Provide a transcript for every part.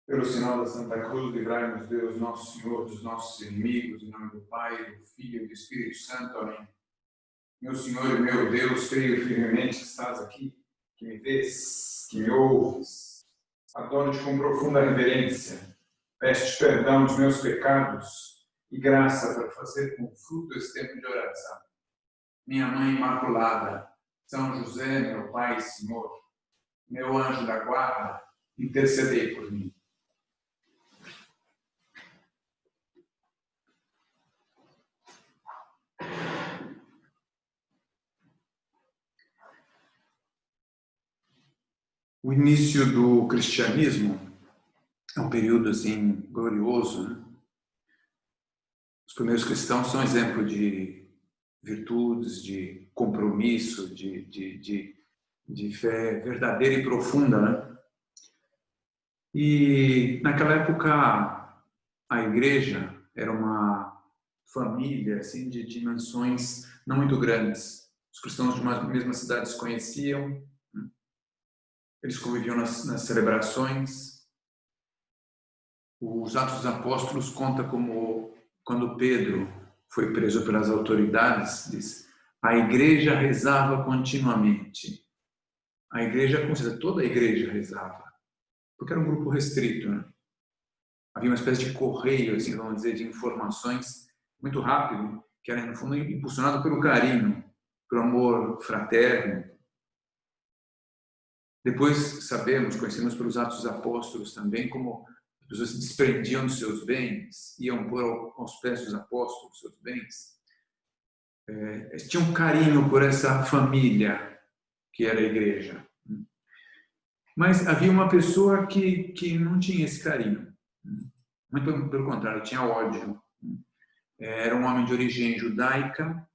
Pelo sinal da Santa Cruz, livrai-nos Deus, nosso Senhor, dos nossos inimigos, em nome do Pai, do Filho e do Espírito Santo. Amém. Meu Senhor e meu Deus, creio firmemente que estás aqui, que me vês, que me ouves. Adoro-te com profunda reverência. Peço-te perdão dos meus pecados e graça para fazer com fruto esse tempo de oração. Minha Mãe Imaculada, São José, meu Pai e Senhor, meu anjo da guarda, intercedei por mim. O início do cristianismo é um período assim glorioso, né? Os primeiros cristãos são exemplo de virtudes, de compromisso, de fé verdadeira e profunda, né? E naquela época a igreja era uma família assim de dimensões não muito grandes. Os cristãos de uma mesma cidade se conheciam, eles conviviam nas celebrações. Os Atos dos Apóstolos conta como quando Pedro foi preso pelas autoridades, diz, a igreja rezava continuamente. A igreja, com certeza, toda a igreja rezava, porque era um grupo restrito, né? Havia uma espécie de correio, assim, vamos dizer, de informações muito rápido, que era, no fundo, impulsionado pelo carinho, pelo amor fraterno. Depois sabemos, conhecemos pelos Atos dos Apóstolos também, como as pessoas se desprendiam dos seus bens, iam pôr aos pés dos apóstolos seus bens. Tinha um carinho por essa família que era a igreja. Mas havia uma pessoa que não tinha esse carinho. Muito pelo contrário, tinha ódio. Era um homem de origem judaica,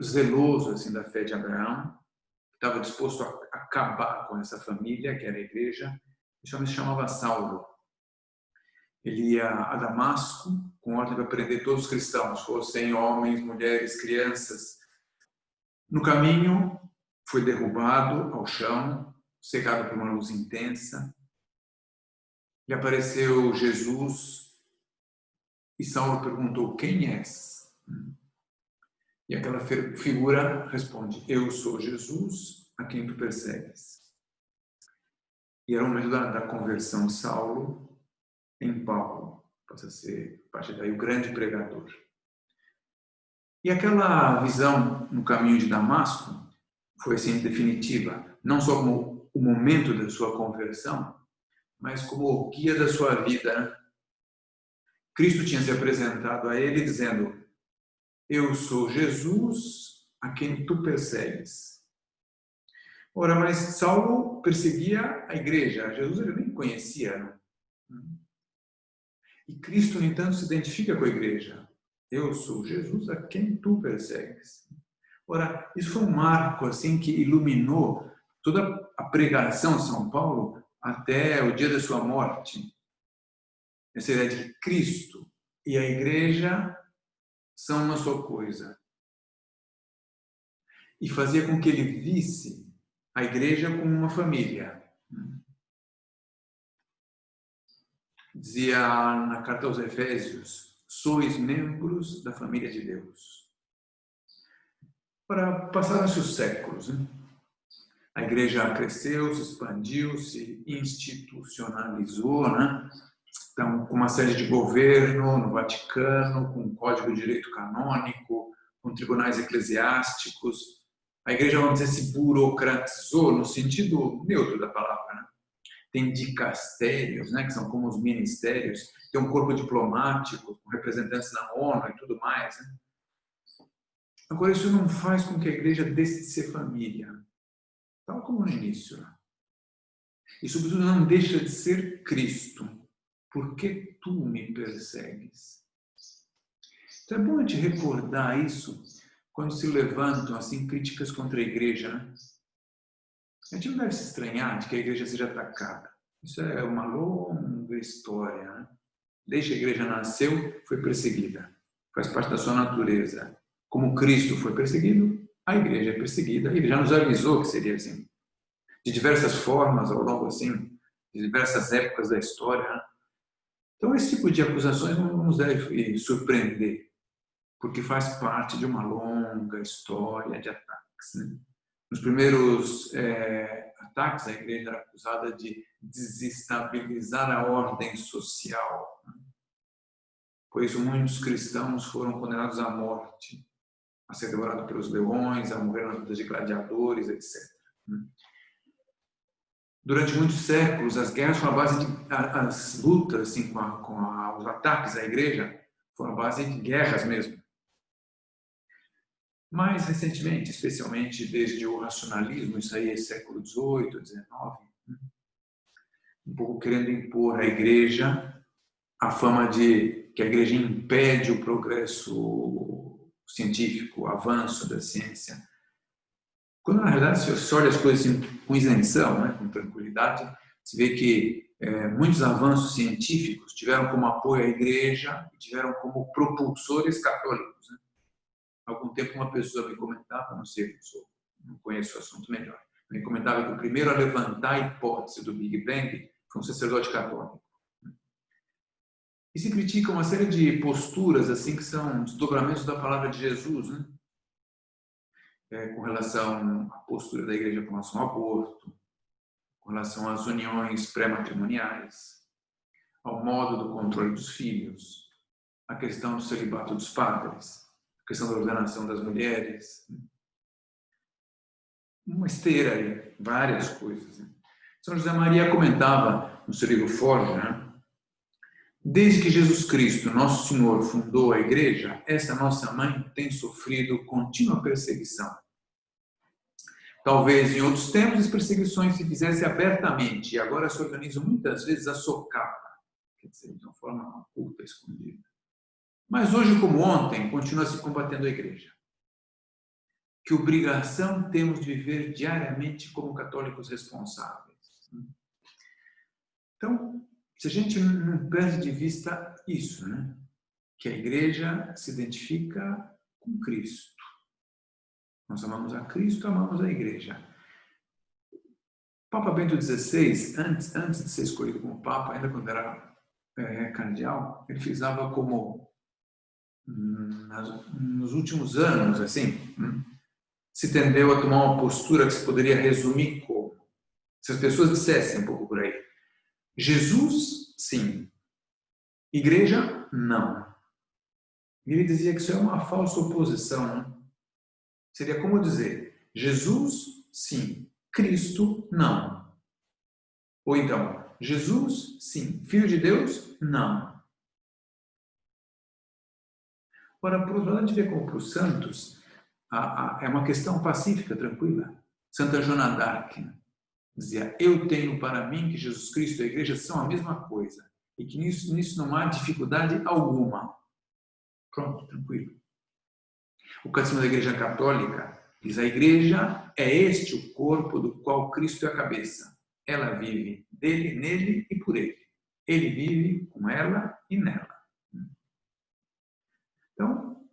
zeloso assim, da fé de Abraão, estava disposto a acabar com essa família, que era a igreja. Esse homem se chamava Saulo. Ele ia a Damasco com ordem para prender todos os cristãos, fossem homens, mulheres, crianças. No caminho, foi derrubado ao chão, cegado por uma luz intensa. E apareceu Jesus e Saulo perguntou, quem és? E aquela figura responde, eu sou Jesus, a quem tu persegues. E era o momento da conversão de Saulo em Paulo, passa a ser, a partir daí, o grande pregador. E aquela visão no caminho de Damasco foi assim definitiva, não só como o momento da sua conversão, mas como o guia da sua vida. Cristo tinha se apresentado a ele dizendo, eu sou Jesus a quem tu persegues. Ora, mas Saulo perseguia a igreja, Jesus ele nem conhecia, né? E Cristo, no entanto, se identifica com a igreja. Eu sou Jesus a quem tu persegues. Ora, isso foi um marco assim que iluminou toda a pregação de São Paulo até o dia da sua morte. Essa ideia de que Cristo e a igreja são uma só coisa. E fazia com que ele visse a igreja como uma família. Dizia na carta aos Efésios, sois membros da família de Deus. Passaram-se os séculos, né? A igreja cresceu, se expandiu, se institucionalizou, né? Então, com uma sede de governo no Vaticano, com um código de direito canônico, com tribunais eclesiásticos. A igreja, vamos dizer, se burocratizou no sentido neutro da palavra, né? Tem dicastérios, né, que são como os ministérios, tem um corpo diplomático, com representantes na ONU e tudo mais. Né? Agora, isso não faz com que a igreja deixe de ser família, tal como no início. Né? E, sobretudo, não deixa de ser Cristo. Por que tu me persegues? Então, é bom a gente recordar isso quando se levantam assim, críticas contra a igreja. Né? A gente não deve se estranhar de que a igreja seja atacada. Isso é uma longa história. Né? Desde que a igreja nasceu, foi perseguida. Faz parte da sua natureza. Como Cristo foi perseguido, a igreja é perseguida. Ele já nos avisou que seria assim. De diversas formas, ao longo assim, de diversas épocas da história. Né? Então, esse tipo de acusações não nos deve surpreender, porque faz parte de uma longa história de ataques. Né? Nos primeiros ataques, a igreja era acusada de desestabilizar a ordem social. Né? Por isso, muitos cristãos foram condenados à morte, a ser devorados pelos leões, a morrer nas lutas de gladiadores, etc. Durante muitos séculos, as guerras foram a base de... As lutas assim, os ataques à igreja foram a base de guerras mesmo. Mais recentemente, especialmente desde o racionalismo, isso aí é século XVIII, XIX, um pouco querendo impor à igreja a fama de que a igreja impede o progresso científico, o avanço da ciência. Quando, na verdade, se você olha as coisas assim, com isenção, né, com tranquilidade, se vê que muitos avanços científicos tiveram como apoio a igreja e tiveram como propulsores católicos. Né? Há algum tempo uma pessoa me comentava, não sei, não conheço o assunto melhor, me comentava que o primeiro a levantar a hipótese do Big Bang foi um sacerdote católico. E se critica uma série de posturas assim que são desdobramentos da palavra de Jesus, né? Com relação à postura da igreja com relação ao aborto, com relação às uniões pré-matrimoniais, ao modo do controle dos filhos, a questão do celibato dos padres, a questão da ordenação das mulheres, uma esteira aí, várias coisas. Né? São José Maria comentava no seu livro Forja, né? Desde que Jesus Cristo, nosso Senhor, fundou a igreja, essa nossa mãe tem sofrido contínua perseguição. Talvez em outros tempos as perseguições se fizessem abertamente e agora se organizam muitas vezes a socapa, quer dizer, de uma forma oculta, escondida. Mas hoje, como ontem, continua se combatendo a igreja. Que obrigação temos de viver diariamente como católicos responsáveis. Então, se a gente não perde de vista isso, né? Que a igreja se identifica com Cristo. Nós amamos a Cristo, amamos a igreja. Papa Bento XVI, antes de ser escolhido como Papa, ainda quando era cardeal, ele frisava como, nos últimos anos, assim, se tendeu a tomar uma postura que se poderia resumir como, se as pessoas dissessem um pouco por aí, Jesus, sim. Igreja, não. E ele dizia que isso é uma falsa oposição. Né? Seria como dizer, Jesus, sim. Cristo, não. Ou então, Jesus, sim. Filho de Deus, não. Ora, por outro lado, a gente vê como para os santos é uma questão pacífica, tranquila. Santa Joana d'Arc dizia, eu tenho para mim que Jesus Cristo e a igreja são a mesma coisa e que nisso não há dificuldade alguma. Pronto, tranquilo. O Catecismo da Igreja Católica diz, a igreja é este o corpo do qual Cristo é a cabeça. Ela vive dele, nele e por ele. Ele vive com ela e nela. Então,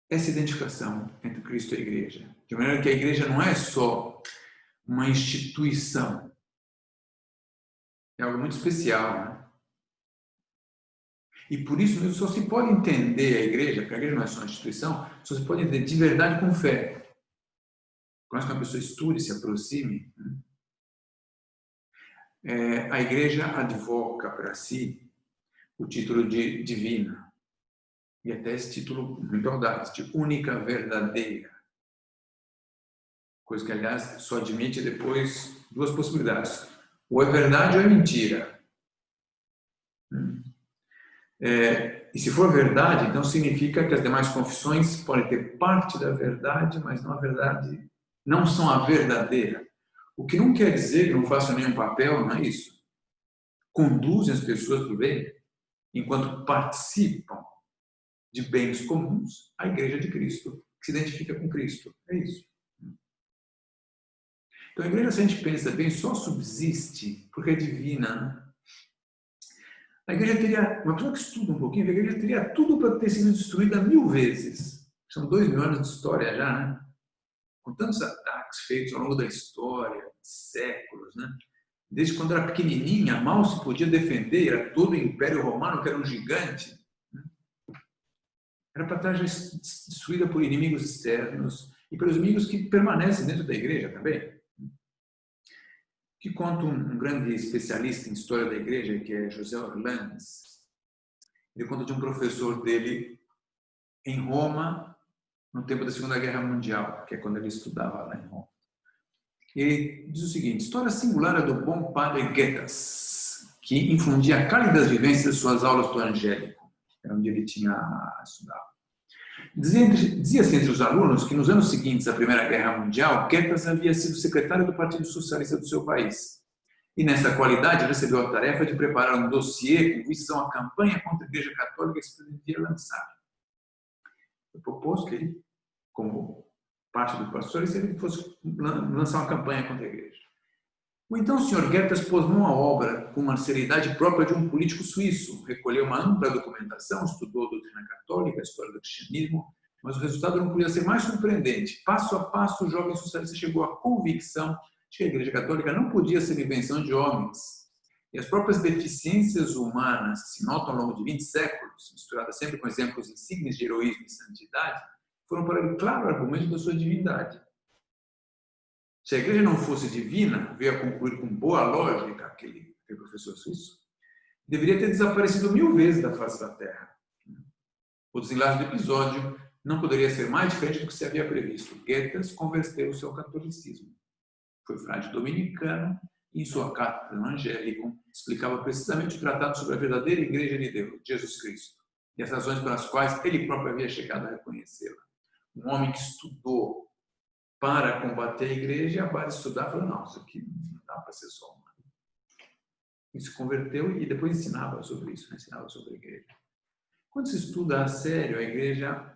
essa identificação entre Cristo e a igreja, de maneira que a igreja não é só uma instituição, é algo muito especial, né? E por isso mesmo só se pode entender a igreja, porque a igreja não é só uma instituição, só se pode entender de verdade com fé. Quando uma pessoa estude, se aproxime, a igreja advoca para si o título de divina. E até esse título muito audaz, de única verdadeira. Coisa que, aliás, só admite depois duas possibilidades. Ou é verdade ou é mentira. E se for verdade, então significa que as demais confissões podem ter parte da verdade, mas não a verdade, não são a verdadeira. O que não quer dizer que não façam nenhum papel, não é isso. Conduzem as pessoas para o bem, enquanto participam de bens comuns, a Igreja de Cristo, que se identifica com Cristo. É isso. Então a Igreja, se a gente pensa bem, só subsiste porque é divina, né? A igreja teria, uma pessoa que estuda um pouquinho, a igreja teria tudo para ter sido destruída 1000 vezes. São 2000 anos de história já, né? Com tantos ataques feitos ao longo da história, séculos, né? Desde quando era pequenininha, mal se podia defender, era todo o Império Romano, que era um gigante. Era para estar destruída por inimigos externos e pelos inimigos que permanecem dentro da igreja também. Que conta um grande especialista em história da igreja, que é José Orlandes. Ele conta de um professor dele em Roma, no tempo da Segunda Guerra Mundial, que é quando ele estudava lá em Roma. Ele diz o seguinte: história singular é do bom padre Guetas, que infundia a cálidas vivências de suas aulas do Angélico, onde ele tinha estudado. Dizia-se entre os alunos que nos anos seguintes à Primeira Guerra Mundial, Guetas havia sido secretário do Partido Socialista do seu país. E nessa qualidade recebeu a tarefa de preparar um dossiê com vistas a uma campanha contra a Igreja Católica que se pretendia lançar. Foi proposto que ele, como parte do pastor, ele fosse lançar uma campanha contra a Igreja. O então o Sr. Guetas pôs mão à obra com uma seriedade própria de um político suíço, recolheu uma ampla documentação, estudou a doutrina católica, a história do cristianismo, mas o resultado não podia ser mais surpreendente. Passo a passo, o jovem socialista chegou à convicção de que a Igreja Católica não podia ser invenção de homens. E as próprias deficiências humanas que se notam ao longo de 20 séculos, misturadas sempre com exemplos insignes de heroísmo e santidade, foram para ele claro argumento da sua divindade. Se a igreja não fosse divina, veio a concluir com boa lógica aquele professor suíço, deveria ter desaparecido 1000 vezes da face da terra. O desenlace do episódio não poderia ser mais diferente do que se havia previsto. Guetas converteu-se ao catolicismo. Foi frade dominicano e, em sua cátedra no Angélico, explicava precisamente o tratado sobre a verdadeira igreja de Deus, Jesus Cristo, e as razões pelas quais ele próprio havia chegado a reconhecê-la. Um homem que estudou para combater a igreja, e a base de estudar, falou: não, isso aqui não dá para ser só humano. Ele se converteu e depois ensinava sobre isso, ensinava sobre a igreja. Quando se estuda a sério, a igreja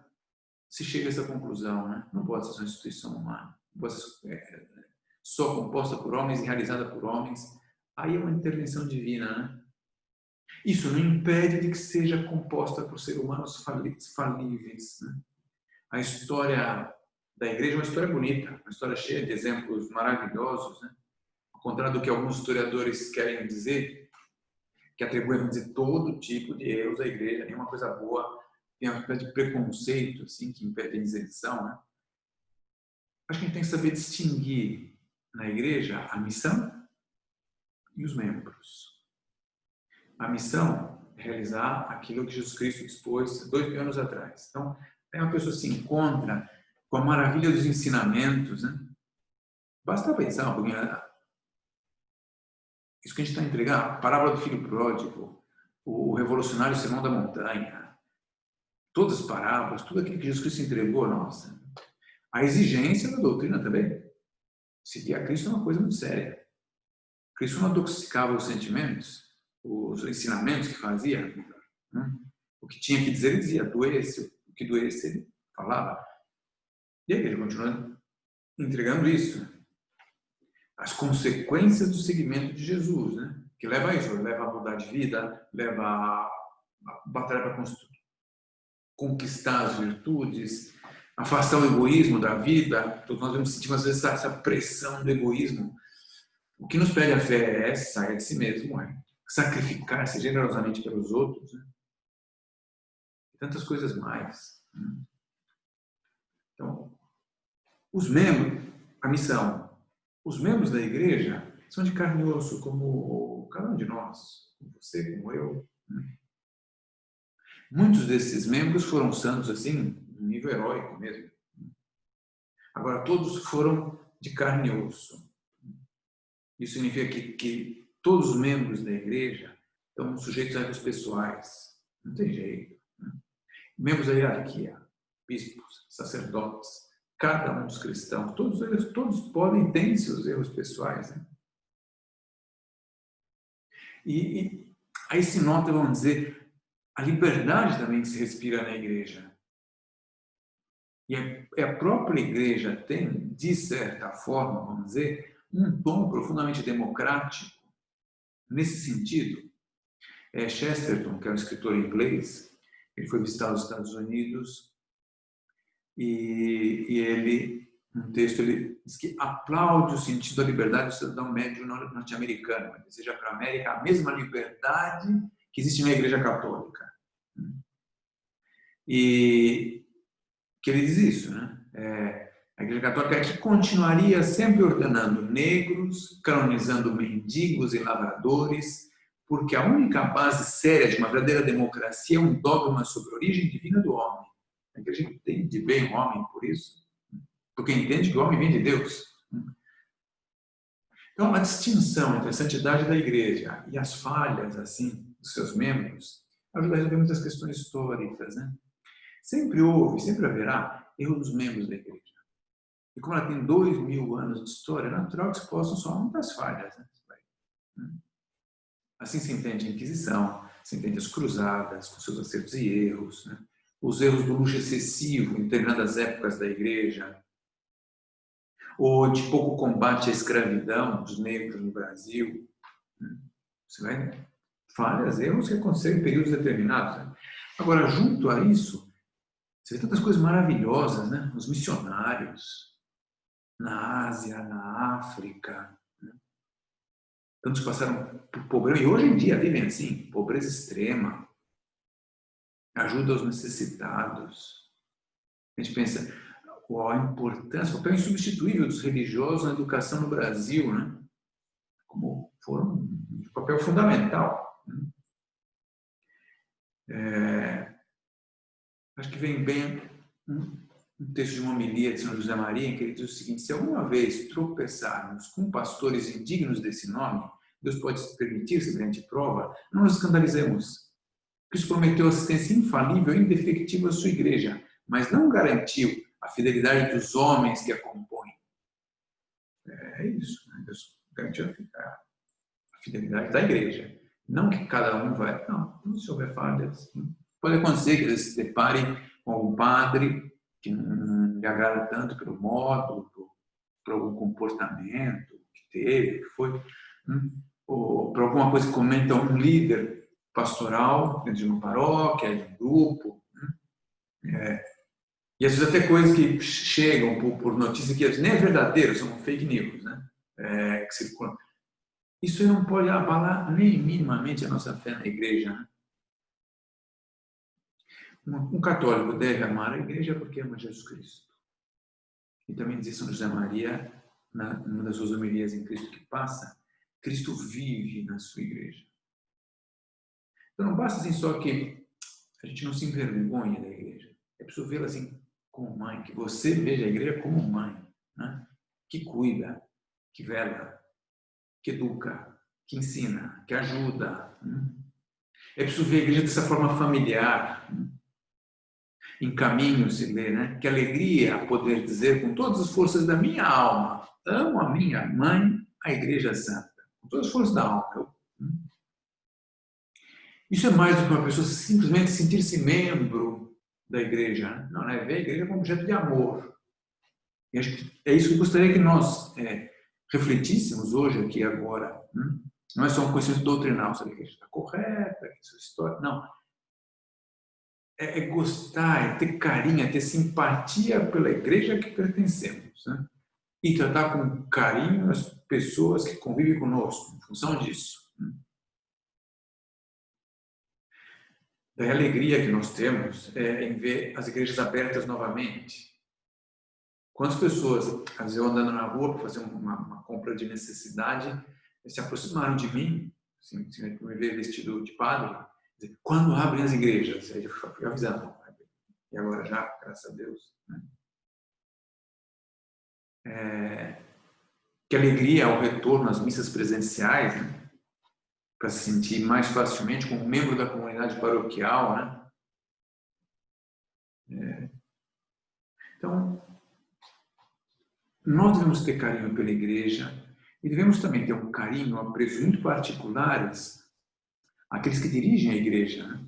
se chega a essa conclusão, né? Não pode ser uma instituição humana, não pode ser só composta por homens e realizada por homens. Aí é uma intervenção divina, né? Isso não impede de que seja composta por seres humanos falíveis, né? A história da igreja é uma história bonita, uma história cheia de exemplos maravilhosos, né? Ao contrário do que alguns historiadores querem dizer, que atribuem, vamos dizer, todo tipo de erros à igreja, nenhuma coisa boa, tem uma espécie de preconceito assim, que impede a isenção, né? Acho que a gente tem que saber distinguir na igreja a missão e os membros. A missão é realizar aquilo que Jesus Cristo dispôs 2000 anos atrás. Então, aí uma pessoa se encontra com a maravilha dos ensinamentos, né? Basta pensar um pouquinho. Isso que a gente está entregando, a parábola do filho pródigo, o revolucionário Sermão da Montanha, todas as parábolas, tudo aquilo que Jesus Cristo entregou, nossa. A exigência da doutrina também. Seguir a Cristo é uma coisa muito séria. Cristo não adocicava os sentimentos, os ensinamentos que fazia. Né? O que tinha que dizer, ele dizia. O que doesse, ele falava. E aí ele continua entregando isso. As consequências do seguimento de Jesus, né? Que leva a isso, leva a mudar de vida, leva a batalhar para conquistar as virtudes, afastar o egoísmo da vida. Todos nós vamos sentir, às vezes, essa pressão do egoísmo. O que nos pede a fé é sair de si mesmo, é sacrificar-se generosamente pelos outros, né? E tantas coisas mais. Né? Então, os membros, a missão, os membros da igreja são de carne e osso, como cada um de nós, como você, como eu. Né? Muitos desses membros foram santos, assim, no nível heróico mesmo. Agora, todos foram de carne e osso. Isso significa que todos os membros da igreja estão sujeitos a erros pessoais. Não tem jeito. Né? Membros da hierarquia, bispos, sacerdotes, cada um dos cristãos, todos podem ter seus erros pessoais. Né? E aí se nota, vamos dizer, a liberdade também que se respira na igreja. E a própria igreja tem, de certa forma, vamos dizer, um tom profundamente democrático nesse sentido. Chesterton, que é um escritor inglês, ele foi visitar os Estados Unidos e ele um texto, ele diz que aplaude o sentido da liberdade do cidadão médio norte-americano. Ele deseja para a América a mesma liberdade que existe na Igreja Católica. E que ele diz isso, né? A Igreja Católica é que continuaria sempre ordenando negros, canonizando mendigos e lavradores, porque a única base séria de uma verdadeira democracia é um dogma sobre a origem divina do homem. A Igreja entende bem o homem por isso, porque entende que o homem vem de Deus. Então, a distinção entre a santidade da Igreja e as falhas assim dos seus membros ajuda a resolver muitas questões históricas, né? Sempre houve, sempre haverá erro dos membros da Igreja. E como ela tem 2000 anos de história, é natural que se possam só muitas falhas, né? Assim se entende a Inquisição, se entende as cruzadas, com seus acertos e erros, né? Os erros do luxo excessivo em determinadas épocas da Igreja, ou de pouco combate à escravidão dos negros no Brasil. Você vai falhas, erros que aconteceram em períodos determinados. Né? Agora, junto a isso, você vê tantas coisas maravilhosas, né? Os missionários na Ásia, na África, né? Tantos passaram por pobreza, e hoje em dia vivem assim, pobreza extrema, ajuda aos necessitados. A gente pensa, qual a importância, o papel insubstituível dos religiosos na educação no Brasil, né? Como foram um papel fundamental. Acho que vem bem um texto de uma homilia de São José Maria, em que ele diz o seguinte: se alguma vez tropeçarmos com pastores indignos desse nome, Deus pode permitir, se grande prova, não nos escandalizemos. Cristo prometeu assistência infalível e indefectível à sua igreja, mas não garantiu a fidelidade dos homens que a compõem. É isso, né? Deus garantiu a fidelidade da igreja. Não que cada um vai, não se houver falhas. Pode acontecer que eles se deparem com um padre que não lhe agrada tanto pelo modo, por algum comportamento que teve, que foi, ou por alguma coisa que comenta um líder pastoral dentro de uma paróquia, de um grupo. E às vezes até coisas que chegam por notícia que nem é verdadeiro, são fake news, né? Que circulam. Isso aí não pode abalar nem minimamente a nossa fé na igreja, né? Um católico deve amar a igreja porque ama Jesus Cristo. E também diz São José Maria, numa das suas homilias em Cristo que passa, Cristo vive na sua igreja. Então não basta assim só que a gente não se envergonhe da igreja. É preciso vê-la assim como mãe, que você veja a igreja como mãe, né? Que cuida, que vela, que educa, que ensina, que ajuda. É preciso ver a igreja dessa forma familiar. Em caminho se lê, né? Que alegria poder dizer com todas as forças da minha alma, amo a minha mãe, a Igreja Santa, com todas as forças da alma. Isso é mais do que uma pessoa simplesmente sentir-se membro da igreja, né? Não, é ver a igreja como objeto de amor. E acho que é isso que eu gostaria que nós refletíssemos hoje aqui agora. Não é só um conhecimento doutrinal, sabe que a igreja está correta, que isso é história. Não. É gostar, é ter carinho, é ter simpatia pela igreja que pertencemos, né? E tratar com carinho as pessoas que convivem conosco, em função disso. Daí a alegria que nós temos em ver as igrejas abertas novamente. Quantas pessoas, às vezes eu andando na rua para fazer uma compra de necessidade, se aproximaram de mim, assim, me ver vestido de padre, dizer, quando abrem as igrejas? Aí eu fui avisando. E agora já, graças a Deus. Que alegria ao retorno às missas presenciais, né? Para se sentir mais facilmente como membro da comunidade paroquial, né? Então, nós devemos ter carinho pela igreja e devemos também ter um carinho, apreços muito particulares àqueles que dirigem a igreja, né?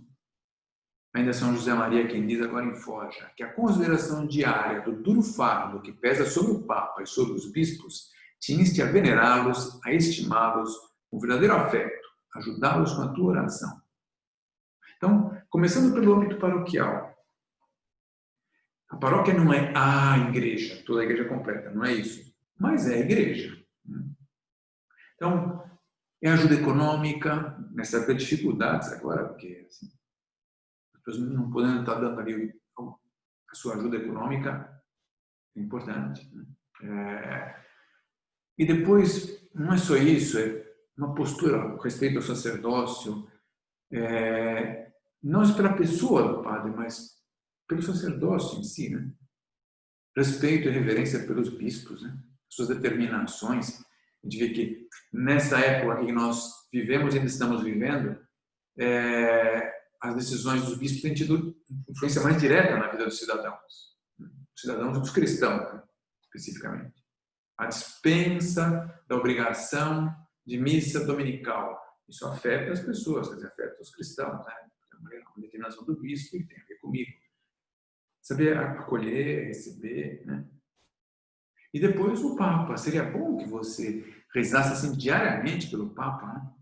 Ainda São José Maria quem diz agora em Forja que a consideração diária do duro fardo que pesa sobre o Papa e sobre os bispos te inste a venerá-los, a estimá-los com verdadeiro afeto, ajudá-los com a tua oração. Então, começando pelo âmbito paroquial, A paróquia não é a igreja, toda a igreja completa, não é isso. Mas é a igreja. Então, é ajuda econômica, nessa época de dificuldades agora, porque assim, as pessoas não podendo estar dando ali a sua ajuda econômica, é importante. E depois, não é só isso, é uma postura com respeito ao sacerdócio, não pela pessoa do padre, mas pelo sacerdócio em si, né? Respeito e reverência pelos bispos, né? Suas determinações. A gente vê que nessa época que nós vivemos e ainda estamos vivendo, as decisões dos bispos têm tido influência mais direta na vida dos cidadãos dos cristãos, né? Especificamente. A dispensa da obrigação de missa dominical. Isso afeta as pessoas, quer dizer, afeta os cristãos, né? É uma determinação do bispo e tem a ver comigo. Saber acolher, receber, né? E depois o Papa. Seria bom que você rezasse assim diariamente pelo Papa, né?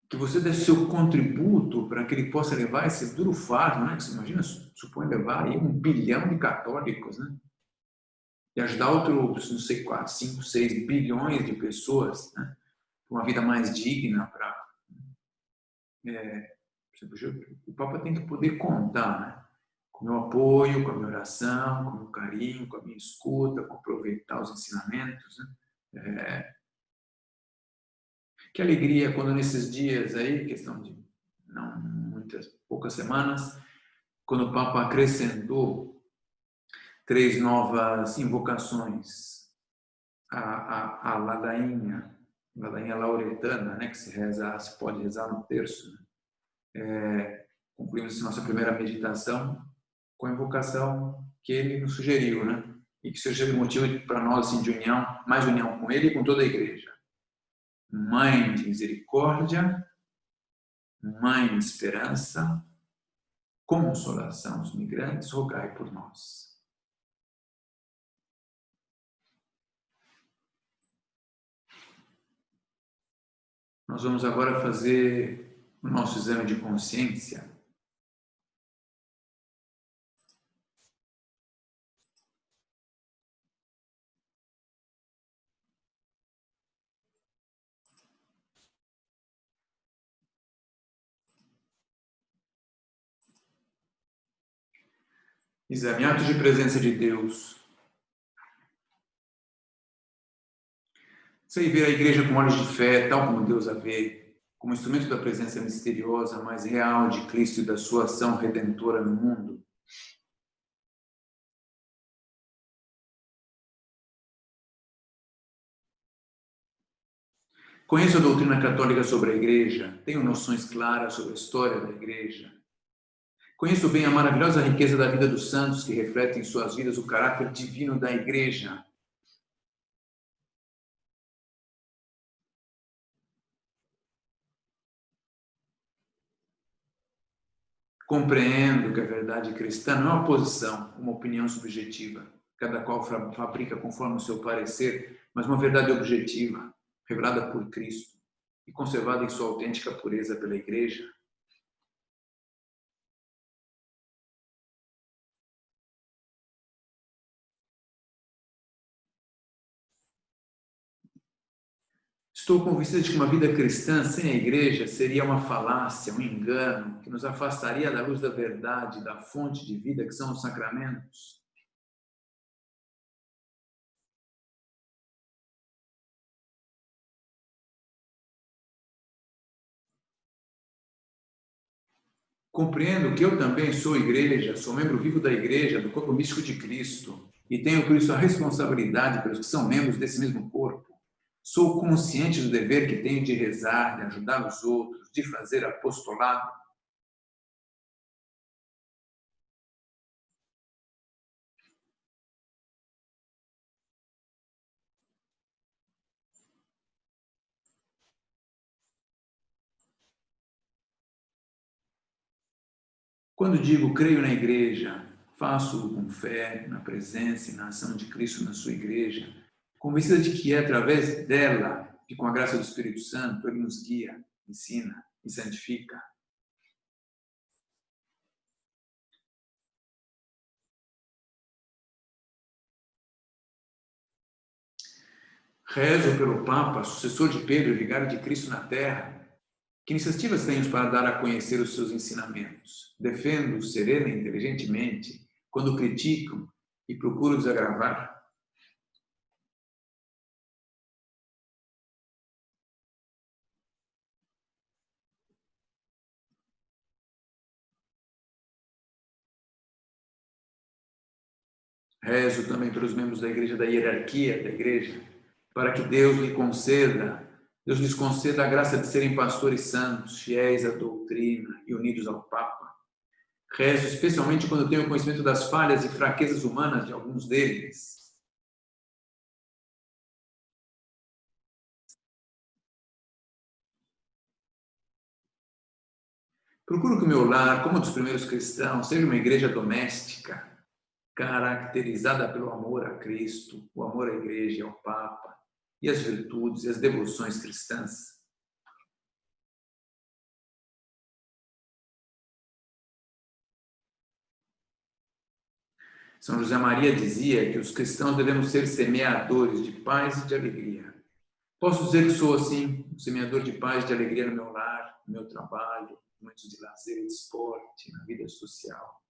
Que você desse seu contributo para que ele possa levar esse duro fardo, né? Você imagina, supõe levar aí 1 bilhão de católicos, né? E ajudar outros, não sei quantos, 5, 6 bilhões de pessoas, né? Para uma vida mais digna, o Papa tem que poder contar, né? Com o meu apoio, com a minha oração, com o meu carinho, com a minha escuta, com aproveitar os ensinamentos, né? Que alegria quando nesses dias aí, questão de não muitas, poucas semanas, quando o Papa acrescentou 3 novas invocações, a ladainha lauretana, né, que se pode rezar no terço, né? Concluímos nossa primeira meditação com a invocação que ele nos sugeriu, né? E que seja motivo para nós assim, de união, mais união com ele e com toda a igreja. Mãe de misericórdia, Mãe de esperança, consolação dos migrantes, rogai por nós. Nós vamos agora fazer o nosso exame de consciência. Exame, ato de presença de Deus. Sei ver a igreja com olhos de fé, tal como Deus a vê, como instrumento da presença misteriosa, mais real de Cristo e da sua ação redentora no mundo. Conheço a doutrina católica sobre a igreja, tenho noções claras sobre a história da igreja. Conheço bem a maravilhosa riqueza da vida dos santos que refletem em suas vidas o caráter divino da igreja. Compreendo que a verdade cristã não é uma posição, uma opinião subjetiva, cada qual fabrica conforme o seu parecer, mas uma verdade objetiva, revelada por Cristo e conservada em sua autêntica pureza pela Igreja. Estou convencido de que uma vida cristã sem a Igreja seria uma falácia, um engano, que nos afastaria da luz da verdade, da fonte de vida que são os sacramentos. Compreendo que eu também sou igreja, sou membro vivo da igreja, do corpo místico de Cristo, e tenho por isso a responsabilidade pelos que são membros desse mesmo corpo. Sou consciente do dever que tenho de rezar, de ajudar os outros, de fazer apostolado. Quando digo creio na igreja, faço com fé, na presença e na ação de Cristo na sua igreja, convencida de que é através dela que, com a graça do Espírito Santo, ele nos guia, ensina e santifica. Rezo pelo Papa, sucessor de Pedro e vigário de Cristo na Terra. Que iniciativas tens para dar a conhecer os seus ensinamentos? Defendo-os serena e inteligentemente quando criticam e procuro desagravar? Rezo também pelos membros da igreja, da hierarquia da igreja, para que Deus lhes conceda a graça de serem pastores santos, fiéis à doutrina e unidos ao Papa. Rezo especialmente quando tenho conhecimento das falhas e fraquezas humanas de alguns deles. Procuro que o meu lar, como o dos primeiros cristãos, seja uma igreja doméstica, caracterizada pelo amor a Cristo, o amor à igreja e ao Papa, e as virtudes e as devoções cristãs. São José Maria dizia que os cristãos devemos ser semeadores de paz e de alegria. Posso dizer que sou assim, um semeador de paz e de alegria no meu lar, no meu trabalho, momentos de lazer e de esporte, na vida social.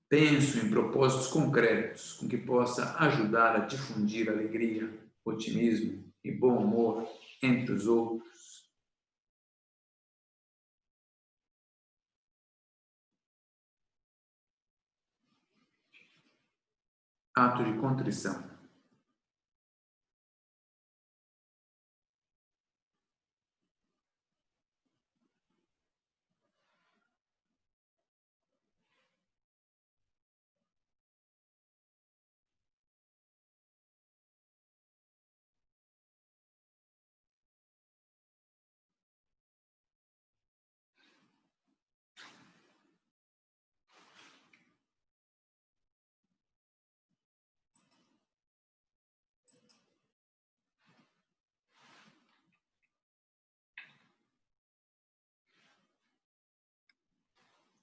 Penso em propósitos concretos com que possa ajudar a difundir alegria, otimismo e bom humor entre os outros. Ato de contrição.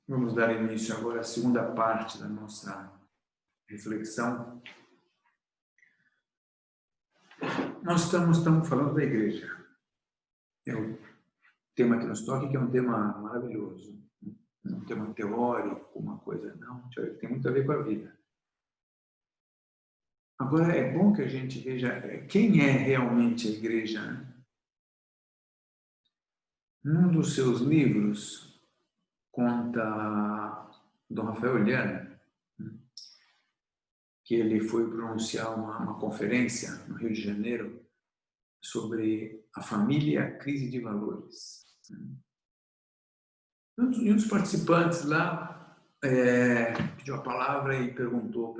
Vamos dar início agora à segunda parte da nossa reflexão. Nós estamos falando da igreja. É o tema que nos toca, que é um tema maravilhoso. Um tema teórico, uma coisa não, tem muito a ver com a vida. Agora, é bom que a gente veja quem é realmente a igreja. Né? Num dos seus livros, conta Dom Rafael Oliana, que ele foi pronunciar uma conferência no Rio de Janeiro sobre a família e a crise de valores. E um dos participantes lá pediu a palavra e perguntou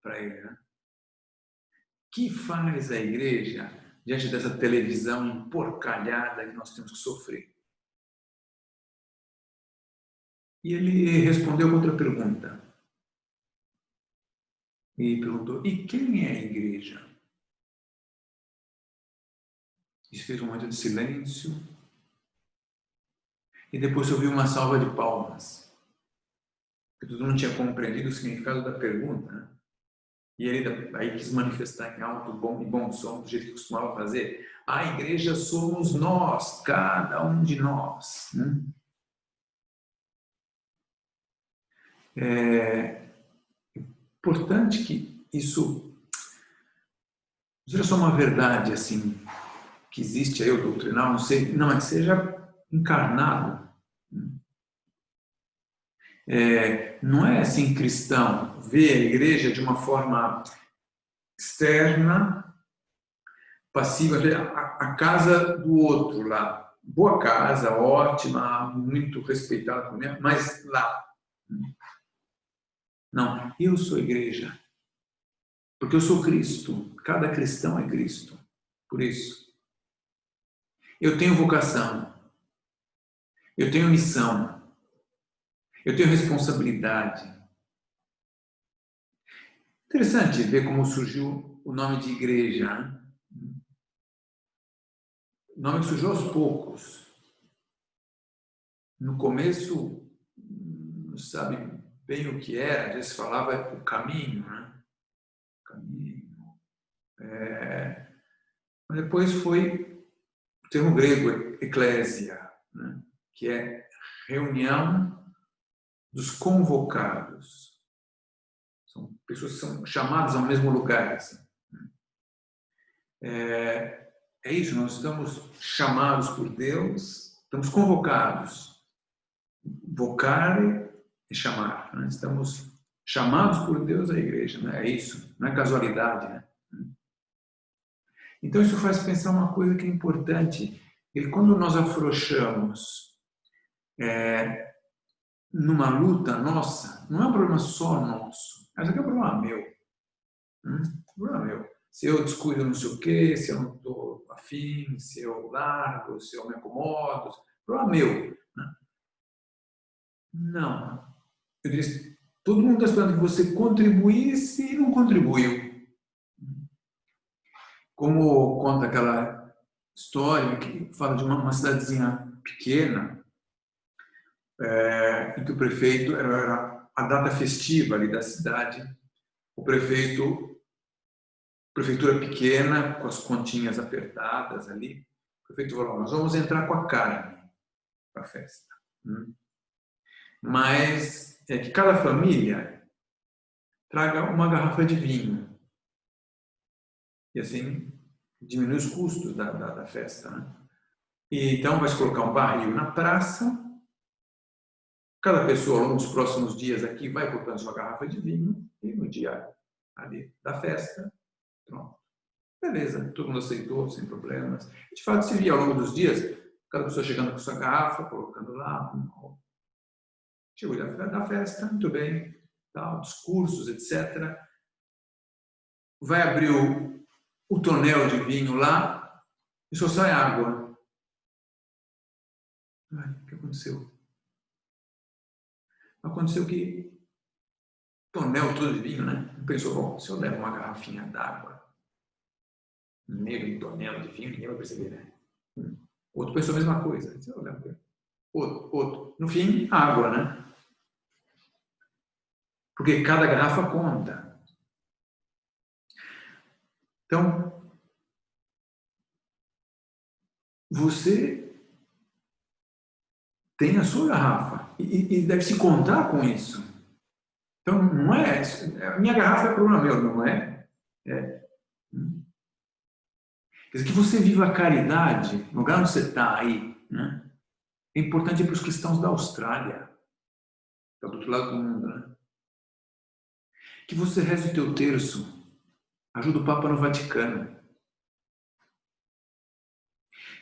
para ele, né? O que faz a igreja diante dessa televisão emporcalhada que nós temos que sofrer? E ele respondeu com outra pergunta. E perguntou, e quem é a igreja? E fez um momento de silêncio. E depois ouviu uma salva de palmas. Porque todo mundo tinha compreendido o significado da pergunta. Né? E ele aí quis manifestar em alto e bom som, do jeito que costumava fazer. A igreja somos nós, cada um de nós. Né? É importante que isso seja só uma verdade assim, que existe aí o doutrinal, não é que seja encarnado. Não é assim cristão ver a igreja de uma forma externa, passiva, a casa do outro lá. Boa casa, ótima, muito respeitada por mim, mas lá. Não, eu sou igreja. Porque eu sou Cristo. Cada cristão é Cristo. Por isso. Eu tenho vocação. Eu tenho missão. Eu tenho responsabilidade. Interessante ver como surgiu o nome de igreja. Né? O nome que surgiu aos poucos. No começo, sabe, bem o que era, às vezes falava o caminho, né? Caminho. Mas depois foi o termo grego, eclésia, né? Que é reunião dos convocados. São pessoas que são chamadas ao mesmo lugar. Assim. É isso, nós estamos chamados por Deus, estamos convocados. Vocare e chamar. Né? Estamos chamados por Deus à igreja. Né? É isso, não é casualidade. Né? Então isso faz pensar uma coisa que é importante. E quando nós afrouxamos numa luta nossa, não é um problema só nosso, mas aqui é um problema meu. Um problema meu. Se eu descuido não sei o quê, se eu não estou afim, se eu largo, se eu me acomodo, problema meu. Né? Não. Eu disse, todo mundo está esperando que você contribuísse e não contribuiu. Como conta aquela história que fala de uma cidadezinha pequena, em que o prefeito, era a data festiva ali da cidade, o prefeitura pequena, com as continhas apertadas ali, o prefeito falou, nós vamos entrar com a carne para a festa. Mas é que cada família traga uma garrafa de vinho. E assim diminui os custos da festa. Né? E, então vai se colocar um barril na praça, cada pessoa ao longo dos próximos dias aqui vai colocando sua garrafa de vinho e no dia ali da festa, pronto. Beleza, todo mundo aceitou, sem problemas. De fato, se via ao longo dos dias, cada pessoa chegando com sua garrafa, colocando lá. Chegou o dia da festa, muito bem, tal, discursos, etc. Vai abrir o tonel de vinho lá e só sai água. Ai, o que aconteceu? Aconteceu que tonel todo de vinho, né? Pensou, bom, se eu der uma garrafinha d'água no meio de um tonel de vinho, ninguém vai perceber, né? Outro pensou a mesma coisa. Outro. No fim, água, né? Porque cada garrafa conta. Então, você tem a sua garrafa e deve se contar com isso. Então, não é... A minha garrafa é problema meu, não é? Quer dizer, que você viva a caridade no lugar onde você está aí, né? É importante para os cristãos da Austrália, que é do outro lado do mundo, né? Que você reze o teu terço, ajuda o Papa no Vaticano.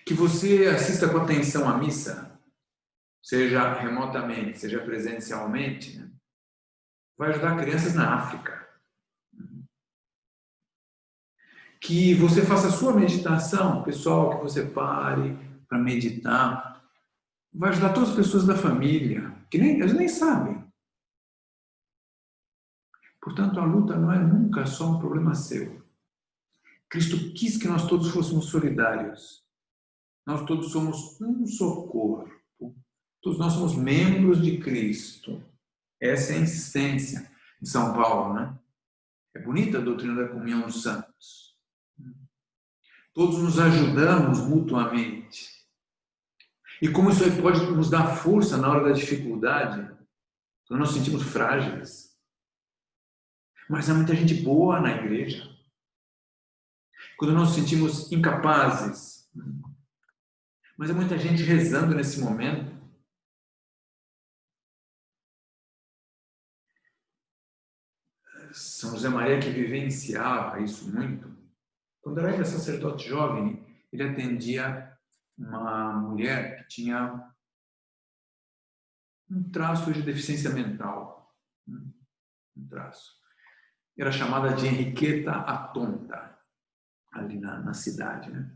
Que você assista com atenção à missa, seja remotamente, seja presencialmente, né? Vai ajudar crianças na África. Que você faça a sua meditação, pessoal, que você pare para meditar. Vai ajudar todas as pessoas da família, que eles nem sabem. Portanto, a luta não é nunca só um problema seu. Cristo quis que nós todos fôssemos solidários. Nós todos somos um só corpo. Todos nós somos membros de Cristo. Essa é a insistência de São Paulo, né? É bonita a doutrina da comunhão dos santos. Todos nos ajudamos mutuamente. E como isso aí pode nos dar força na hora da dificuldade, quando nós nos sentimos frágeis. Mas há muita gente boa na igreja. Quando nós nos sentimos incapazes. Mas há muita gente rezando nesse momento. São José Maria que vivenciava isso muito. Quando era ainda sacerdote jovem, ele atendia uma mulher que tinha um traço de deficiência mental. Um traço. Era chamada de Henriqueta a Tonta, ali na cidade, né?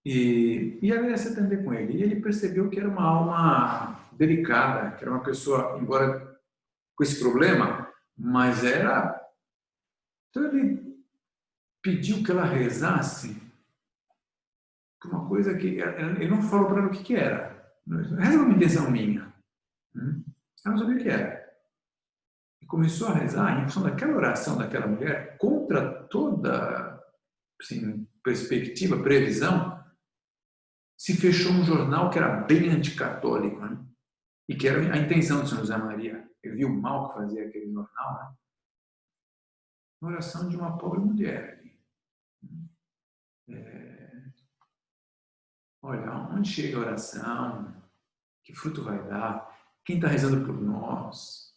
E ela ia se atender com ele. E ele percebeu que era uma alma delicada, que era uma pessoa, embora com esse problema, mas era... Então ele pediu que ela rezasse por uma coisa que... Ele não falou para ela o que era. Reza uma intenção minha. Ela não sabia o que era. e começou a rezar em função daquela oração daquela mulher, contra toda assim, perspectiva, previsão, se fechou um jornal que era bem anticatólico, né? E que era a intenção de São José Maria. Ele viu o mal que fazia aquele jornal, né? Uma oração de uma pobre mulher ali. Olha, onde chega a oração? Que fruto vai dar? Quem está rezando por nós?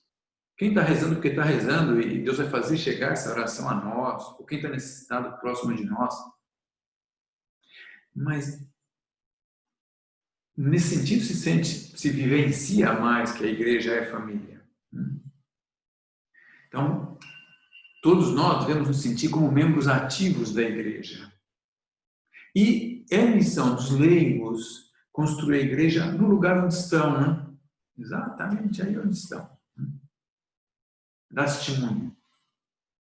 Quem está rezando porque está rezando e Deus vai fazer chegar essa oração a nós? Ou quem está necessitado próximo de nós? Mas, nesse sentido, se vivencia mais que a igreja é família. Então, todos nós devemos nos sentir como membros ativos da igreja. E é missão dos leigos construir a igreja no lugar onde estão, né? Exatamente aí onde estão. Dar testemunho.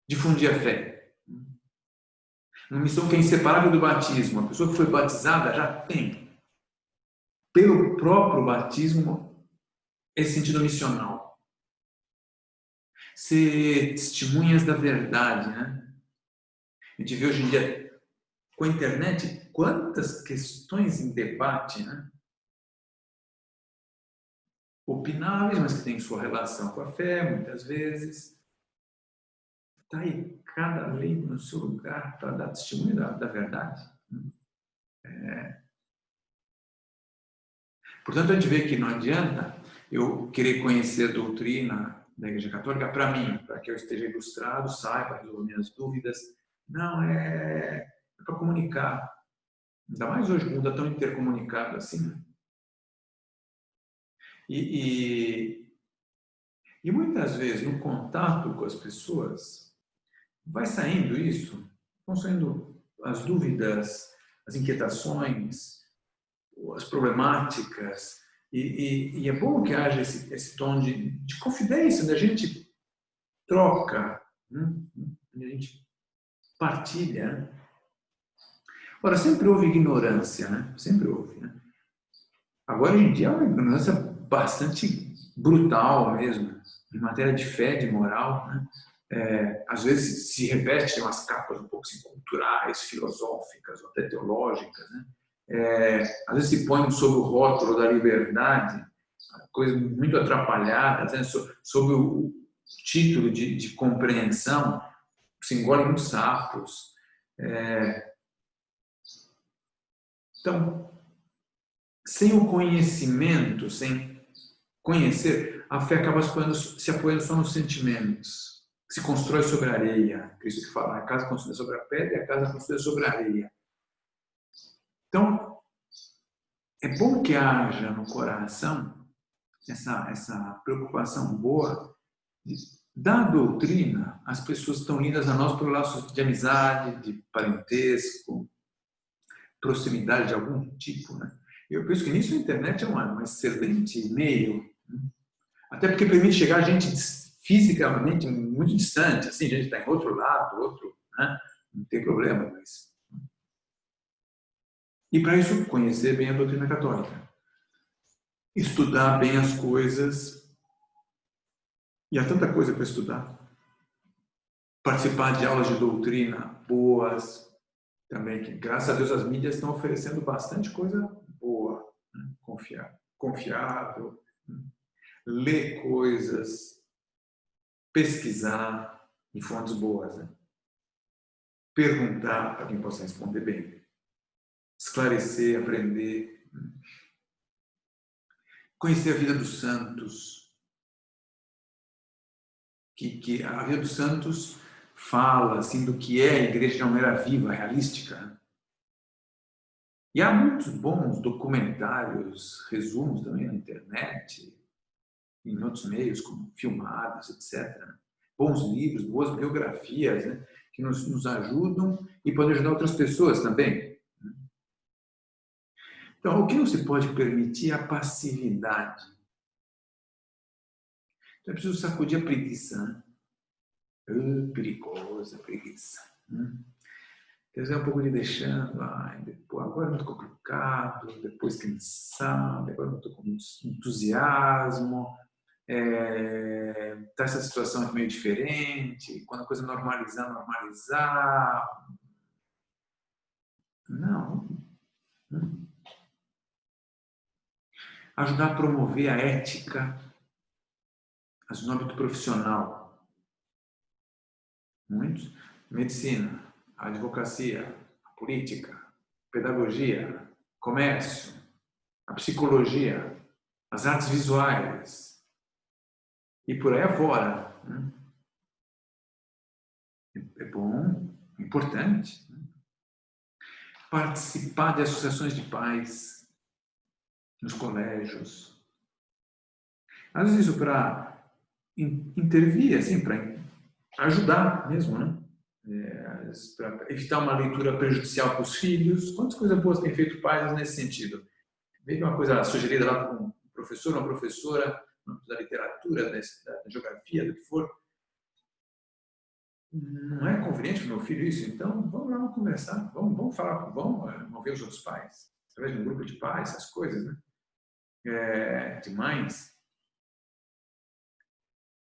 Difundir a fé. Uma missão que é inseparável do batismo. A pessoa que foi batizada já tem, pelo próprio batismo, esse sentido missional. Ser testemunhas da verdade, né? A gente vê hoje em dia, com a internet, quantas questões em debate, né? Opináveis, mas que têm sua relação com a fé, muitas vezes. Está aí cada leigo no seu lugar para dar testemunho da verdade. Portanto, a gente vê que não adianta eu querer conhecer a doutrina da Igreja Católica para mim, para que eu esteja ilustrado, saiba resolver minhas dúvidas. Não, é para comunicar. Ainda mais hoje, o mundo é tão intercomunicado assim. Né? E muitas vezes, no contato com as pessoas, vai saindo isso, vão saindo as dúvidas, as inquietações, as problemáticas, e é bom que haja esse tom de confidência, onde a gente troca, onde a gente partilha. Né? Ora, sempre houve ignorância, né? Sempre houve. Né? Agora, hoje em dia, é uma ignorância bastante brutal mesmo, em matéria de fé, de moral. Né? Às vezes se reveste umas capas um pouco assim, culturais, filosóficas, ou até teológicas, né? Às vezes se põe sob o rótulo da liberdade, coisa muito atrapalhada, né? Sob o título de compreensão, se engole muitos sapos. Então, sem o conhecimento, sem conhecer, a fé acaba se apoiando só nos sentimentos. Se constrói sobre a areia. Cristo que fala, a casa construída sobre a pedra e a casa construída sobre a areia. Então, é bom que haja no coração essa preocupação boa da doutrina. As pessoas estão lidas a nós por laços de amizade, de parentesco, proximidade de algum tipo. Né? Eu penso que nisso a internet é um excelente meio. Né? Até porque permite chegar a gente fisicamente muito distante. Assim, a gente está em outro lado, né? Não tem problema com isso. E para isso, conhecer bem a doutrina católica. Estudar bem as coisas. E há tanta coisa para estudar. Participar de aulas de doutrina boas. Também, que graças a Deus as mídias estão oferecendo bastante coisa boa. Né? Confiável. Né? Ler coisas. Pesquisar em fontes boas. Né? Perguntar para quem possa responder bem. Esclarecer, aprender. Conhecer a vida dos santos. Que a vida dos santos fala assim, do que é a igreja de uma maneira viva, realística. E há muitos bons documentários, resumos também na internet, em outros meios, como filmados, etc. Bons livros, boas biografias, né, que nos ajudam e podem ajudar outras pessoas também. Então, o que não se pode permitir é a passividade. Então, é preciso sacudir a preguiça. Né? Perigosa preguiça. Quer dizer, um pouco de deixando, depois, agora é muito complicado, depois quem sabe, agora não estou com muito entusiasmo. Tá essa situação meio diferente, quando a coisa normalizar. Não. Ajudar a promover a ética, no âmbito profissional. Muitos. Medicina, a advocacia, a política, a pedagogia, comércio, a psicologia, as artes visuais e por aí afora. É bom, importante. Participar de associações de pais nos colégios. Às vezes isso para intervir, assim, para ajudar mesmo, né? Para evitar uma leitura prejudicial para os filhos. Quantas coisas boas tem feito pais nesse sentido? Veio uma coisa sugerida lá por um professor, uma professora da literatura, da geografia, do que for. Não é conveniente para o meu filho isso? Então, vamos lá, vamos conversar, vamos falar, vamos mover os outros pais, através de um grupo de pais, essas coisas, né? De mães,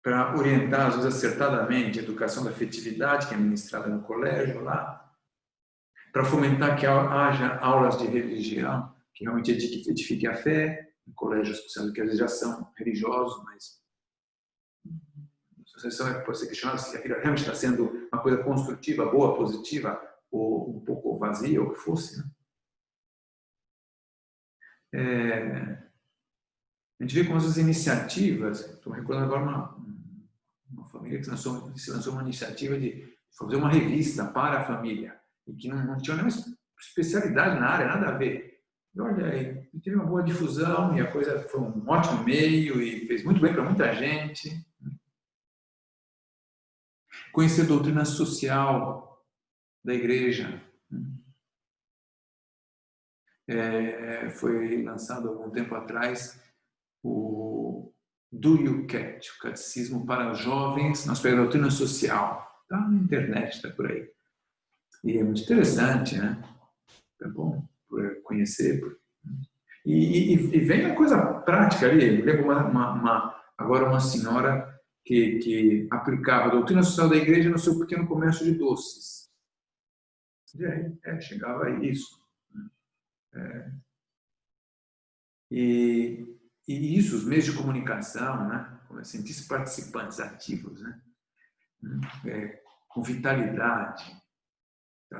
para orientar, às vezes, acertadamente a educação da afetividade que é ministrada no colégio lá, para fomentar que haja aulas de religião, que realmente edifique a fé, em colégios que às vezes já são religiosos, mas a associação pode ser questionada se aquilo realmente está sendo uma coisa construtiva, boa, positiva, ou um pouco vazia, ou o que fosse. Né? A gente vê como essas iniciativas, estou recordando agora uma família que se lançou uma iniciativa de fazer uma revista para a família, e que não tinha nenhuma especialidade na área, nada a ver. E olha aí, teve uma boa difusão, e a coisa foi um ótimo meio, e fez muito bem para muita gente. Conhecer a doutrina social da igreja. Foi lançado há algum tempo atrás o Do You Catch, o Catecismo para os Jovens, na sua doutrina social. Está na internet, está por aí. E é muito interessante, né? É bom conhecer. E vem uma coisa prática ali. Eu lembro agora uma senhora que aplicava a doutrina social da igreja no seu pequeno comércio de doces. E aí, chegava a isso. E isso, os meios de comunicação, né? Sentir-se participantes ativos, né? Com vitalidade.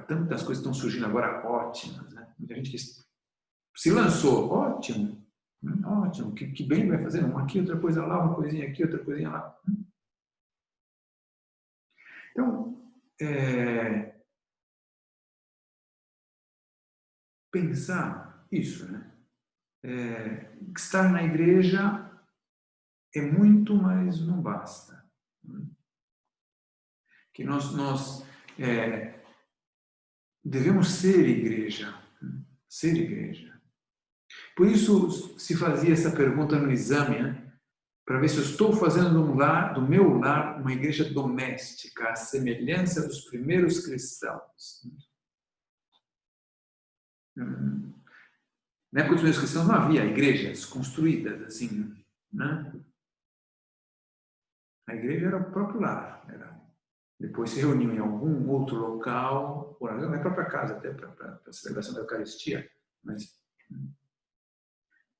Tantas coisas estão surgindo agora ótimas, né? Muita gente que se lançou, ótimo, ótimo, que bem vai fazer, uma aqui, outra coisa lá, uma coisinha aqui, outra coisinha lá. Então, pensar isso, né? Estar na igreja é muito, mas não basta. Que nós devemos ser igreja. Ser igreja. Por isso se fazia essa pergunta no exame, né? Para ver se eu estou fazendo do meu lar uma igreja doméstica, à semelhança dos primeiros cristãos. Na época dos primeiros cristãos não havia igrejas construídas assim, né? A igreja era o próprio lar. Depois se reuniam em algum outro local, ou na própria casa, até para a celebração da Eucaristia. Mas,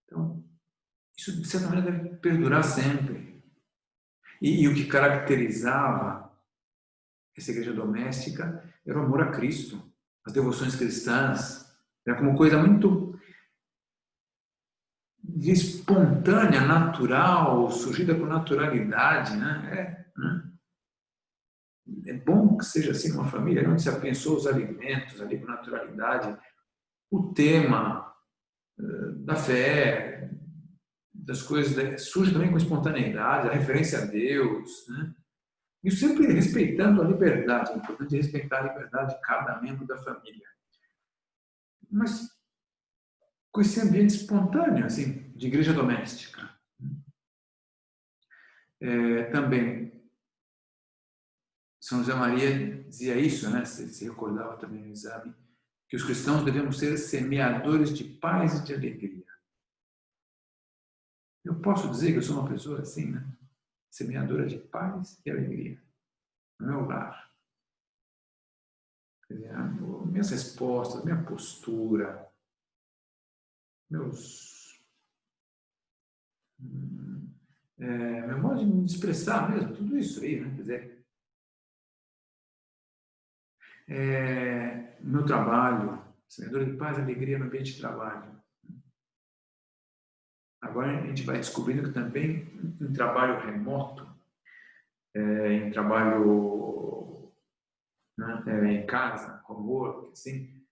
então, isso de certa maneira deve perdurar sempre. E o que caracterizava essa igreja doméstica era o amor a Cristo, as devoções cristãs. Era como coisa muito espontânea, natural, surgida com naturalidade, né? É bom que seja assim uma família, onde se pensou os alimentos ali com naturalidade, o tema da fé, das coisas, surge também com espontaneidade, a referência a Deus, né? E sempre respeitando a liberdade, é importante respeitar a liberdade de cada membro da família. Mas com esse ambiente espontâneo, assim, de igreja doméstica. Também, São José Maria dizia isso, né? Se recordava também no exame, que os cristãos devemos ser semeadores de paz e de alegria. Eu posso dizer que eu sou uma pessoa assim, né? Semeadora de paz e alegria no meu lar. Quer dizer, minhas respostas, minha postura, meu modo de me expressar mesmo, tudo isso aí, né? Quer dizer, meu trabalho, semeadora de paz e alegria no ambiente de trabalho. Agora a gente vai descobrindo que também em trabalho remoto, em trabalho, né, em casa, home work, assim,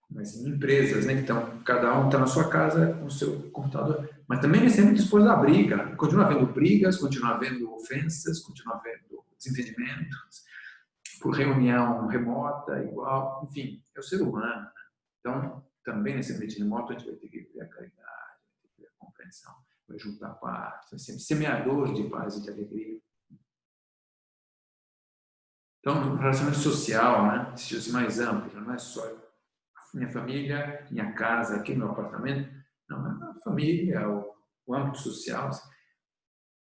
mas em empresas, né? Então, cada um está na sua casa com o seu computador. Mas também nem sempre dispôs da briga. Continua havendo brigas, continua havendo ofensas, continua havendo desentendimentos, por reunião remota, igual. Enfim, é o ser humano. Então, também nesse ambiente remoto, a gente vai ter que ver a caridade, vai ter que ver a compreensão, vai juntar paz, vai ser semeador de paz e de alegria. Então, o relacionamento social, né? Sentido mais amplo, não é só minha família, minha casa, aqui no apartamento, não, é a família, o âmbito social,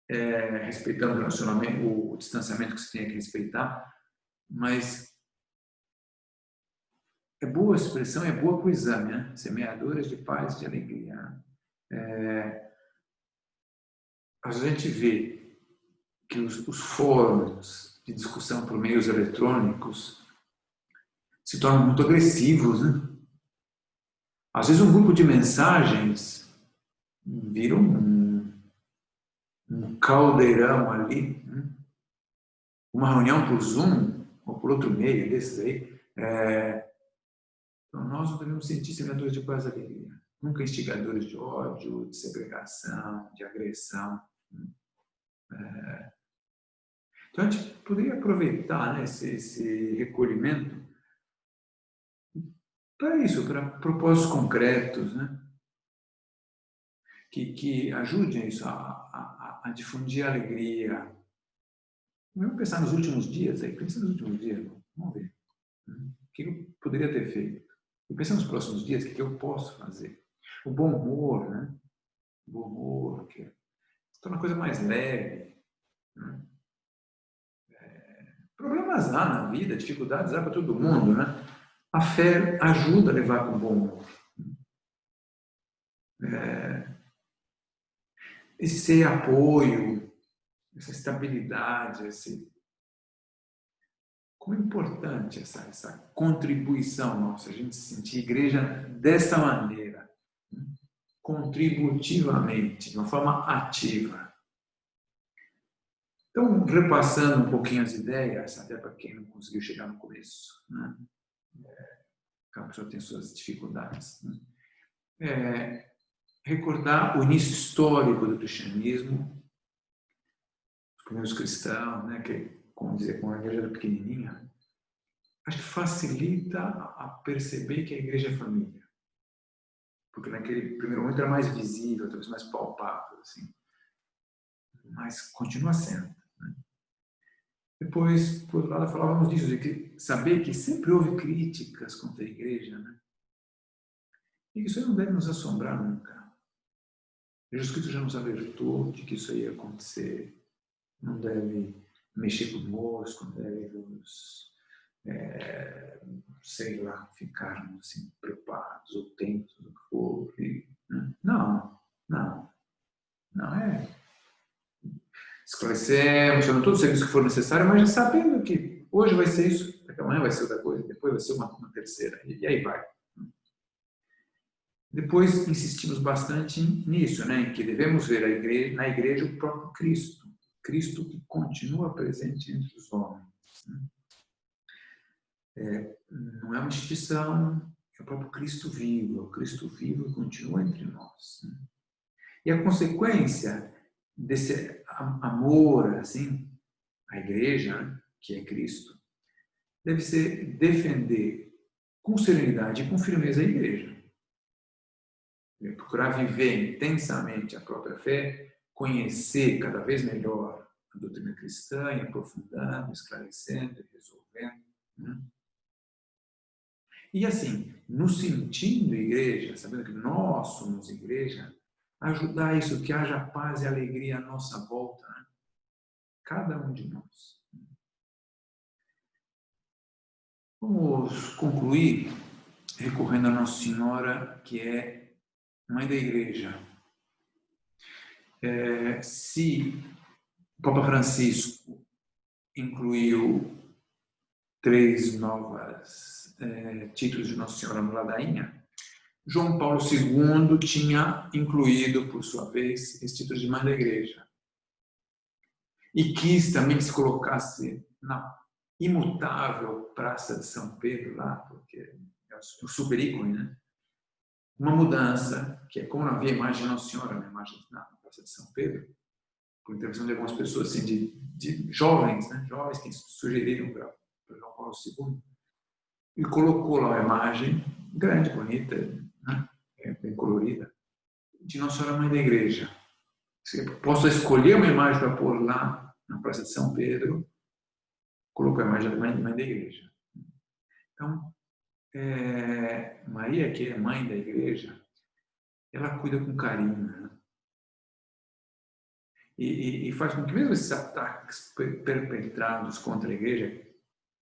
respeitando o relacionamento, o distanciamento que você tem que respeitar, mas é boa a expressão, é boa para o exame, né? Semeadores de paz e de alegria. A gente vê que os fóruns de discussão por meios eletrônicos se tornam muito agressivos, né? Às vezes um grupo de mensagens vira um caldeirão ali, né? Uma reunião por Zoom ou por outro meio desses aí. Então nós não devemos sentir semeadores de paz e alegria, nunca instigadores de ódio, de segregação, de agressão. Então a gente poderia aproveitar, né, esse recolhimento para isso, para propósitos concretos, né? Que ajudem isso a difundir a alegria. Vamos pensar nos últimos dias, aí, pensa nos últimos dias, vamos ver. O que eu poderia ter feito? E pensa nos próximos dias, o que eu posso fazer? O bom humor, né? O bom humor, que torna a coisa mais leve. Né? Problemas há na vida, dificuldades há para todo mundo, né? A fé ajuda a levar com bom humor. Esse apoio, essa estabilidade, como é importante essa contribuição nossa, a gente se sentir igreja dessa maneira, né? Contributivamente, de uma forma ativa. Então, repassando um pouquinho as ideias, até para quem não conseguiu chegar no começo, né? Cada pessoa tem suas dificuldades. Né? Recordar o início histórico do cristianismo, os primeiros cristãos, né? Que, como dizer, com a igreja era pequenininha, acho que facilita a perceber que a igreja é família. Porque naquele primeiro momento era mais visível, talvez mais palpável, assim. Mas continua sendo. Né? Depois, por outro lado, falávamos disso, de que saber que sempre houve críticas contra a igreja, né? E que isso aí não deve nos assombrar nunca. Jesus Cristo já nos alertou de que isso aí ia acontecer, não deve mexer conosco, não deve nos, sei lá, ficarmos assim, preocupados ou tensos, o que for. Né? Não é. Esclarecemos, eu não estou dizendo isso que for necessário, mas já sabendo que hoje vai ser isso, daqui amanhã vai ser outra coisa, depois vai ser uma terceira, e aí vai. Depois insistimos bastante nisso, né, em que devemos ver na igreja o próprio Cristo, Cristo que continua presente entre os homens. Né? Não é uma instituição, é o próprio Cristo vivo, é o Cristo vivo que continua entre nós. Né? E a consequência desse amor, assim, à igreja, né, que é Cristo, deve ser defender com serenidade e com firmeza a igreja. Procurar viver intensamente a própria fé, conhecer cada vez melhor a doutrina cristã, e aprofundando, esclarecendo, resolvendo. Né? E assim, nos sentindo igreja, sabendo que nós somos igreja, ajudar isso, que haja paz e alegria à nossa volta, né? Cada um de nós. Vamos concluir recorrendo a Nossa Senhora, que é Mãe da Igreja. Se o Papa Francisco incluiu 3 novos títulos de Nossa Senhora no Ladainha, João Paulo II tinha incluído, por sua vez, esse título de Mãe da Igreja. E quis também que se colocasse na imutável Praça de São Pedro, lá, porque é o super ícone, né? Uma mudança, que é como não havia imagem de Nossa Senhora, na imagem na Praça de São Pedro, por intervenção de algumas pessoas, assim, de jovens, né? Jovens que sugeriram para João Paulo II, e colocou lá uma imagem grande, bonita, né? Bem colorida, de Nossa Senhora Mãe da Igreja. Posso escolher uma imagem para pôr lá na Praça de São Pedro, colocou a imagem da Mãe da Igreja. Então, Maria, que é Mãe da Igreja, ela cuida com carinho, né? E faz com que mesmo esses ataques perpetrados contra a Igreja,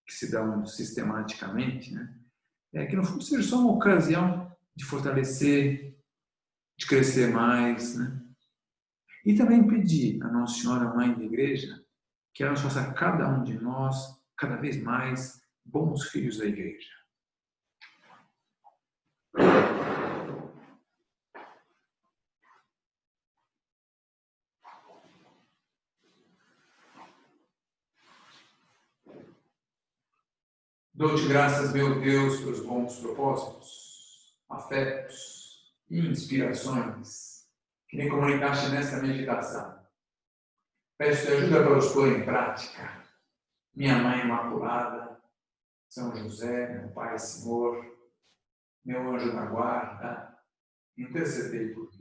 que se dão sistematicamente, né, que no fundo seja só uma ocasião de fortalecer, de crescer mais, né? E também pedir a Nossa Senhora Mãe da Igreja que ela faça cada um de nós cada vez mais bons filhos da Igreja. Dou-te graças, meu Deus, pelos bons propósitos, afetos e inspirações que me comunicaste nesta meditação. Peço-te ajuda para os pôr em prática. Minha Mãe Imaculada, São José, meu Pai Senhor, meu anjo da guarda, intercedei por mim.